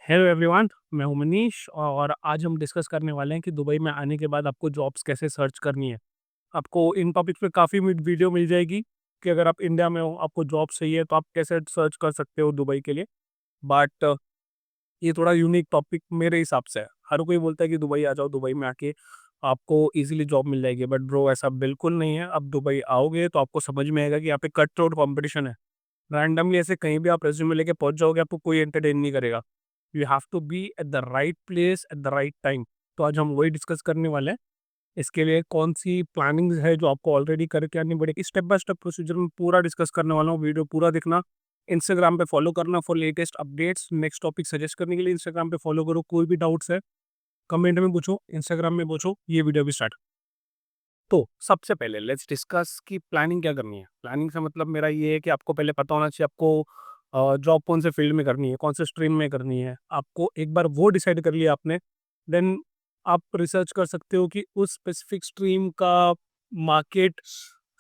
Hello everyone, मैं हूं मनीष और आज हम डिस्कस करने वाले हैं कि दुबई में आने के बाद आपको जॉब्स कैसे सर्च करनी है। आपको इन टॉपिक्स पे काफ़ी वीडियो मिल जाएगी कि अगर आप इंडिया में हो, आपको जॉब चाहिए तो आप कैसे सर्च कर सकते हो दुबई के लिए। बट ये थोड़ा यूनिक टॉपिक मेरे हिसाब से है। हर कोई बोलता है कि दुबई आ जाओ, दुबई में आके आपको इजीली जॉब मिल जाएगी, बट ब्रो ऐसा बिल्कुल नहीं है। आप दुबई आओगे तो आपको समझ में आएगा कि यहाँ पे कट थ्रोट कॉम्पिटिशन है। रैंडमली ऐसे कहीं भी आप रेज्यूमे लेके पहुंच जाओगे, आपको कोई एंटरटेन नहीं करेगा। You have to be at the right place at the right time. तो आज हम वही डिस्कस करने वाले हैं। इसके लिए कौन सी प्लानिंग है जो आपको ऑलरेडी करके आनी पड़ेगी, स्टेप बाय स्टेप प्रोसीजर में पूरा डिस्कस करने वाला हूँ। वीडियो पूरा देखना। इंस्टाग्राम पे फॉलो करना for latest updates. Next topic suggest करने के लिए इंस्टाग्राम पे फॉलो करो। कोई भी डाउट्स है कमेंट में पूछो, इंस्टाग्राम में पूछो। ये वीडियो भी स्टार्ट। तो सबसे पहले लेट्स डिस्कस कि प्लानिंग क्या करनी है। प्लानिंग से मतलब मेरा ये है कि आपको पहले पता होना चाहिए आपको जॉब कौन से फील्ड में करनी है, कौन से स्ट्रीम में करनी है। आपको एक बार वो डिसाइड कर लिया आपने, देन आप रिसर्च कर सकते हो कि उस स्पेसिफिक स्ट्रीम का मार्केट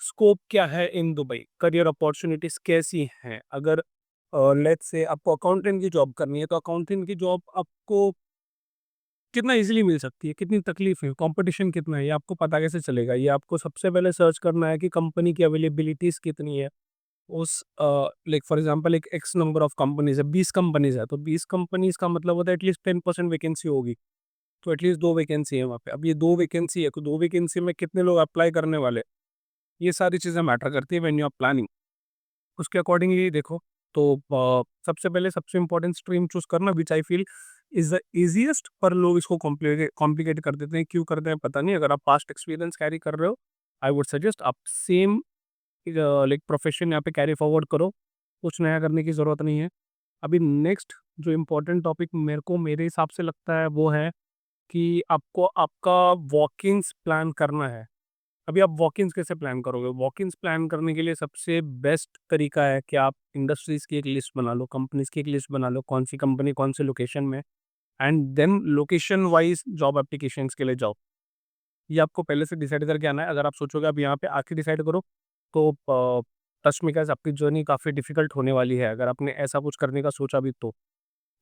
स्कोप क्या है इन दुबई, करियर अपॉर्चुनिटीज कैसी हैं। अगर लेट्स से आपको अकाउंटेंट की जॉब करनी है तो अकाउंटेंट की जॉब आपको कितना इजीली मिल सकती है, कितनी तकलीफ है, कंपटीशन कितना है, ये आपको पता कैसे चलेगा। ये आपको सबसे पहले सर्च करना है कि कंपनी की अवेलेबिलिटीज कितनी है। उस लाइक फॉर एग्जांपल एक एक्स नंबर ऑफ कंपनीज है, 20 कंपनीज है, तो 20 कंपनीज का मतलब होता है एटलीस्ट 10% वैकेंसी होगी। तो एटलीस्ट दो वैकेंसी है वहाँ पे। अब ये दो वैकेंसी है तो दो वैकेंसी में कितने लोग अप्लाई करने वाले, ये सारी चीज़ें मैटर करती है व्हेन यू आर प्लानिंग। उसके अकॉर्डिंगली देखो। तो सबसे पहले सबसे इंपॉर्टेंट स्ट्रीम चूज करना which I feel is the easiest. पर लोग इसको कॉम्प्लिकेट कर देते हैं, क्यों करते हैं पता नहीं। अगर आप पास्ट एक्सपीरियंस कैरी कर रहे हो, आई वुड सजेस्ट आप सेम लाइक प्रोफेशन यहाँ पे कैरी फॉरवर्ड करो। कुछ नया करने की ज़रूरत नहीं है। अभी नेक्स्ट जो इम्पोर्टेंट टॉपिक मेरे को मेरे हिसाब से लगता है वो है कि आपको आपका वॉकिंग्स प्लान करना है। अभी आप वॉक-इन्स कैसे प्लान करोगे? वॉक-इन्स प्लान करने के लिए सबसे बेस्ट तरीका है कि आप इंडस्ट्रीज़ की एक लिस्ट बना लो, कंपनीज़ की एक लिस्ट बना लो, कौन सी कंपनी कौन से लोकेशन में, and then location wise job applications के लिए जाओ। ये आपको पहले से डिसाइड करके आना है। अगर आप सोचोगे आप यहाँ पे आके डिसाइड करो तो ट्रस्ट मी गाइस आपकी जर्नी काफ़ी डिफ़िकल्ट होने वाली है, अगर आपने ऐसा कुछ करने का सोचा भी तो।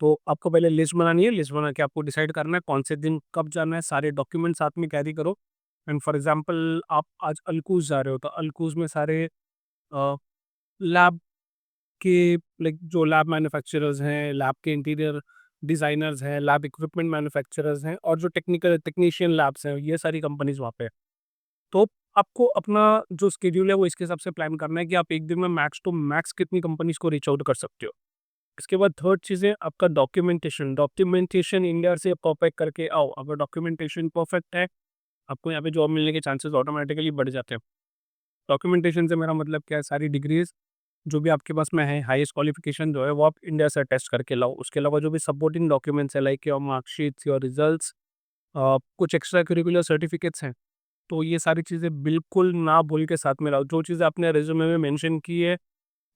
तो आपको पहले लिस्ट बनानी है, लिस्ट बना के आपको डिसाइड करना है कौन से दिन कब जाना है, सारे डॉक्यूमेंट साथ में कैरी करो। एंड फॉर एग्जांपल आप आज अलकूज़ जा रहे हो तो अलकूज़ में सारे लैब के लाइक जो लैब मैन्युफैक्चरर्स हैं, लैब के इंटीरियर डिज़ाइनर्स हैं, लैब इक्विपमेंट मैन्युफैक्चरर्स हैं और जो टेक्निकल टेक्नीशियन लैब्स हैं, ये सारी कंपनीज़ वहाँ पे है। तो आपको अपना जो शेड्यूल है वो इसके हिसाब से प्लान करना है कि आप एक दिन में मैक्स टू मैक्स कितनी कंपनीज़ को रीच आउट कर सकते हो। इसके बाद थर्ड चीज़ है आपका डॉक्यूमेंटेशन। डॉक्यूमेंटेशन इंडिया से परफेक्ट करके आओ। अगर डॉक्यूमेंटेशन परफेक्ट है, आपको यहाँ पे जॉब मिलने के चांसेस ऑटोमेटिकली बढ़ जाते हैं। डॉक्यूमेंटेशन से मेरा मतलब क्या है, सारी डिग्रीज़ जो भी आपके पास में है, हाईएस्ट क्वालिफिकेशन जो है वो आप इंडिया से अटेस्ट करके लाओ। उसके अलावा जो भी सपोर्टिंग डॉक्यूमेंट्स है like your marksheets, your results, कुछ एक्स्ट्रा करिकुलर सर्टिफिकेट्स हैं, तो ये सारी चीज़ें बिल्कुल ना भूल के साथ में लाओ। जो चीज़ें आपने रिज्यूमे में मेंशन की है,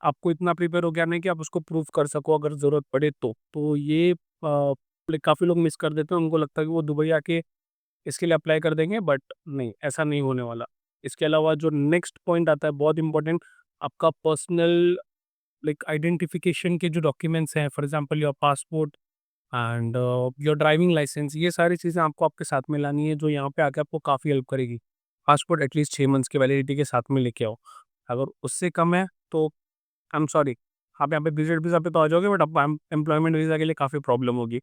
आपको इतना प्रिपेयर हो गया नहीं कि आप उसको प्रूव कर सको अगर ज़रूरत पड़े तो। तो ये लाइक काफ़ी लोग मिस कर देते हैं, उनको लगता है कि वो दुबई आके इसके लिए अप्लाई कर देंगे, बट नहीं, ऐसा नहीं होने वाला। इसके अलावा जो नेक्स्ट पॉइंट आता है बहुत इंपॉर्टेंट, आपका पर्सनल लाइक आइडेंटिफिकेशन के जो डॉक्यूमेंट्स हैं, for example your passport and your driving licence, ये सारी चीज़ें आपको आपके साथ में लानी है जो यहाँ पे आके आपको काफ़ी हेल्प करेगी। पासपोर्ट एटलीस्ट 6 मंथ्स की वैलिडिटी के साथ में लेके आओ। अगर उससे कम है तो आई एम सॉरी, आप यहाँ पे विज़िट वीज़ा पे तो आ जाओगे, बट आपको एम्प्लॉयमेंट वीज़ा के लिए काफ़ी प्रॉब्लम होगी।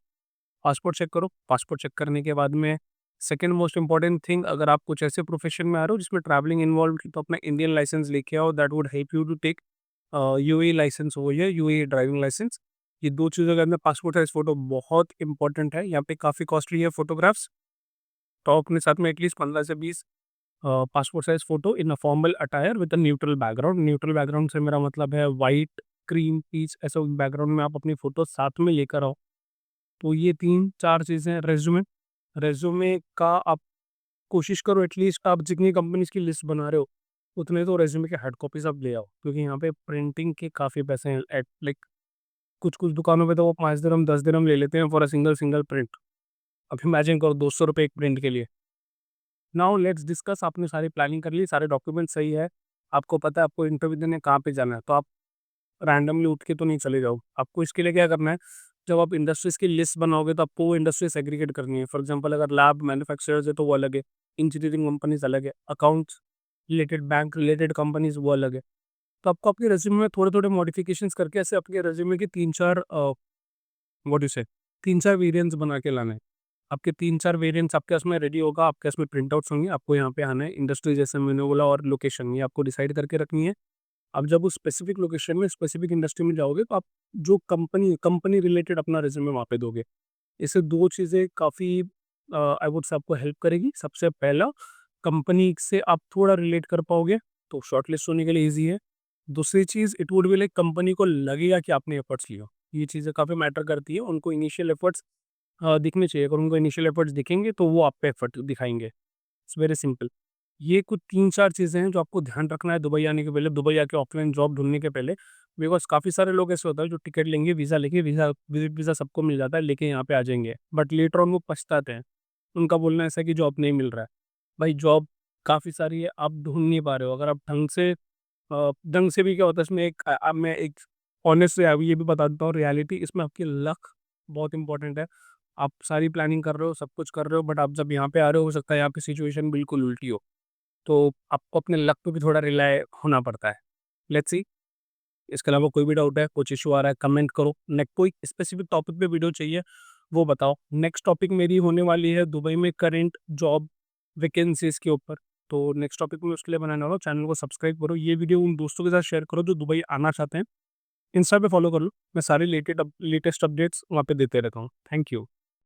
पासपोर्ट चेक करो। पासपोर्ट चेक करने के बाद में सेकंड मोस्ट इम्पोर्टेंट थिंग, अगर आप कुछ ऐसे प्रोफेशन में आ रहे हो जिसमें ट्रैवलिंग इन्वॉल्व है तो अपना इंडियन लाइसेंस लेके आओ। That would help you to take UAE licence हो या यूएई ड्राइविंग लाइसेंस। ये दो चीज़ों के अंदर पासपोर्ट साइज फ़ोटो बहुत इंपॉर्टेंट है। यहाँ पे काफ़ी कॉस्टली है फ़ोटोग्राफ्स, तो अपने साथ में एटलीस्ट 15 से 20 passport size photo in a formal attire with a neutral background. Neutral background से मेरा मतलब है व्हाइट, क्रीम, पीच, ऐसा बैकग्राउंड में आप अपनी फ़ोटो साथ में लेकर आओ। तो ये 3-4 चीज़ें। रेज़्यूमे, रेज़्यूमे का आप कोशिश करो एटलीस्ट आप जितनी कंपनीज़ की लिस्ट बना रहे हो, उतने तो रेज़्यूमे के हार्ड कॉपीज़ आप ले आओ, क्योंकि यहाँ पे प्रिंटिंग के काफ़ी पैसे हैं। एट लाइक कुछ-कुछ दुकानों पे तो वो 5 दिरहम 10 दिरहम ले लेते हैं फॉर अ सिंगल प्रिंट। अब इमेजिन करो ₹200 एक प्रिंट के लिए। Now let's discuss. आपने सारी प्लानिंग कर ली, सारे डॉक्यूमेंट सही है, आपको पता है आपको इंटरव्यू देने कहाँ पे जाना है, तो आप रैंडमली उठ के तो नहीं चले जाओ। आपको इसके लिए क्या करना है, जब आप इंडस्ट्रीज़ की लिस्ट बनाओगे तो आपको वो इंडस्ट्रीज़ एग्रीगेट करनी है। फॉर एग्ज़ाम्पल अगर लैब मैन्युफैक्चरर्स है तो वो अलग है, इंजीनियरिंग कंपनीज़ अलग है, accounts related, bank related companies वो अलग है। तो आपको आपके रिज़्यूमे में थोड़े-थोड़े मॉडिफ़िकेशंस करके ऐसे अपने रिज़्यूमे के 3-4 व्हाट यू से 3-4 वेरिएंट्स बना के लाना है। आपके 3-4 वेरिएंट्स आपके पास में रेडी होगा, आपके पास में प्रिंटआउट्स होंगे, आपको यहाँ पे आना है, इंडस्ट्री जैसे मैंने बोला और लोकेशन ये आपको डिसाइड करके रखनी है। आप जब उस स्पेसिफिक लोकेशन में, स्पेसिफिक इंडस्ट्री में जाओगे तो आप जो कंपनी रिलेटेड अपना रिज़्यूमे वहाँ पे दोगे। इससे 2 चीज़ें काफ़ी आई वुड से आपको हेल्प करेगी। सबसे पहला, कंपनी से आप थोड़ा रिलेट कर पाओगे, तो शॉर्टलिस्ट होने के लिए ईज़ी है। दूसरी चीज़, it would be like company को लगेगा कि आपने एफर्ट्स लिया। ये चीज़ें काफ़ी मैटर करती है। उनको इनिशियल एफर्ट्स दिखने चाहिए। अगर उनको इनिशियल एफर्ट्स दिखेंगे तो वो आप पे एफर्ट दिखाएँगे। It's very simple. ये कुछ 3-4 चीज़ें हैं जो आपको ध्यान रखना है दुबई आने के पहले, दुबई आके ऑफलाइन जॉब ढूँढने के पहले। बिकॉज़ काफ़ी सारे लोग ऐसे होता है जो टिकट लेंगे, वीज़ा लेके, विज़िट वीज़ा सबको मिल जाता है, लेके यहाँ पे आ जाएँगे। बट लेटर ऑन वो पछताते हैं। उनका बोलना ऐसा है कि जॉब नहीं मिल रहा है। भाई जॉब काफ़ी सारी है, आप ढूँढ नहीं पा रहे हो। अगर आप ढंग से भी क्या होता है इसमें एक अब मैं एक ऑनेस्ट से ये भी बता देता हूँ रियलिटी, इसमें आपकी लक बहुत इम्पोर्टेंट है। आप सारी प्लानिंग कर रहे हो, सब कुछ कर रहे हो, बट आप जब यहाँ पे आ रहे हो सकता है यहाँ पे सिचुएशन बिल्कुल उल्टी हो। तो आपको अपने लक पे भी थोड़ा रिलाय होना पड़ता है। Let's see. इसके अलावा कोई भी डाउट है, कुछ इश्यू आ रहा है, कमेंट करो। कोई स्पेसिफिक टॉपिक पे वीडियो चाहिए, वो बताओ। नेक्स्ट टॉपिक मेरी होने वाली है दुबई में करंट जॉब वैकेंसीज़ के ऊपर। तो नेक्स्ट टॉपिक मैं उसके लिए बनाने वाला हूँ। चैनल को सब्सक्राइब करो। ये वीडियो उन दोस्तों के साथ शेयर करो जो दुबई आना चाहते हैं। इंस्टा पे फॉलो कर लो। मैं सारे लेटेस्ट अपडेट्स वहाँ पे देते रहता हूँ। Thank you.